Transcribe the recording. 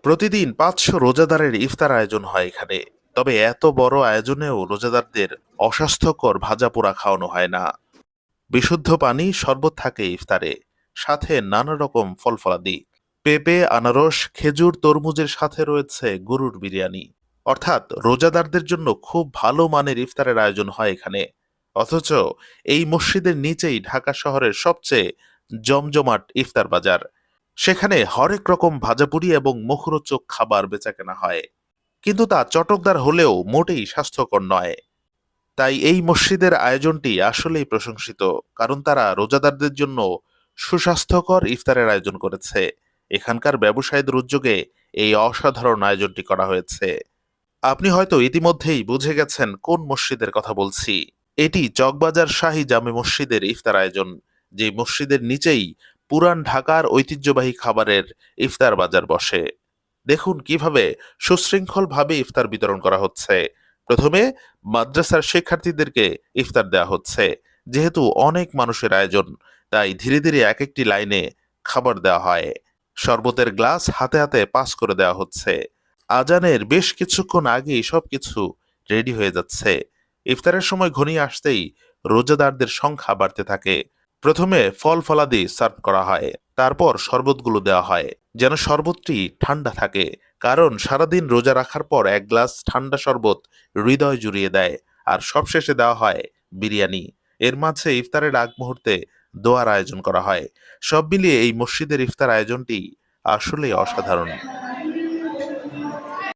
প্রতিদিন ৫০০ রোজাদারের ইফতার আয়োজন হয় এখানে। তবে এত বড় আয়োজনেও রোজাদারদের অস্বাস্থ্যকর ভাজাপোড়া খাওয়ানো হয় না। বিশুদ্ধ পানি, শরবত থাকে ইফতারে, সাথে নানা রকম ফলফলাদি। পেঁপে, আনারস, খেজুর, তরমুজের সাথে রয়েছে গরুর বিরিয়ানি। অর্থাৎ রোজাদারদের জন্য খুব ভালো মানের ইফতারের আয়োজন হয় এখানে। অথচ এই মসজিদের নিচেই ঢাকা শহরের সবচেয়ে জমজমাট ইফতার বাজার। সেখানে হরেক রকম ভাজাপুরি এবং মুখরোচক খাবার বেচাকেনা হয়, কিন্তু তা চটকদার হলেও মোটেই স্বাস্থ্যকর নয়। তাই এই মসজিদের আয়োজনটি আসলেই প্রশংসিত, কারণ তারা রোজাদারদের জন্য সুস্বাস্থ্যকর ইফতারের আয়োজন করেছে। এখানকার ব্যবসায়ীদের উদ্যোগে এই অসাধারণ আয়োজনটি করা হয়েছে। আপনি হয়তো ইতিমধ্যেই বুঝে গেছেন কোন মসজিদের কথা বলছি। এটি চকবাজার শাহী জামে মসজিদের ইফতার আয়োজন, যে মসজিদের নিচেই পুরান ঢাকার ঐতিহ্যবাহী খাবারের ইফতার বাজার বসে। দেখুন কিভাবে সুশৃঙ্খলভাবে ইফতার বিতরণ করা হচ্ছে। প্রথমে মাদ্রাসার শিক্ষার্থীদেরকে ইফতার দেওয়া হচ্ছে। যেহেতু অনেক মানুষের আয়োজন, তাই ধীরে ধীরে এক একটি লাইনে খাবার দেওয়া হয়। শরবতের গ্লাস হাতে হাতে পাস করে দেওয়া হচ্ছে। আজানের বেশ কিছুক্ষণ আগেই সবকিছু রেডি হয়ে যাচ্ছে। ইফতারের সময় ঘনিয়ে আসতেই রোজাদারদের সংখ্যা বাড়তে থাকে। প্রথমে ফল ফলাদি সার্ভ করা হয়, তারপর শরবতগুলো দেওয়া হয়, যেন শরবতটি ঠান্ডা থাকে। কারণ সারাদিন রোজা রাখার পর এক গ্লাস ঠান্ডা শরবত হৃদয় জুড়িয়ে দেয়। আর সবশেষে দেওয়া হয় বিরিয়ানি। এর মাঝে ইফতারের আগ মুহূর্তে দোয়ার আয়োজন করা হয়। সব মিলিয়ে এই মসজিদের ইফতার আয়োজনটি আসলেই অসাধারণ।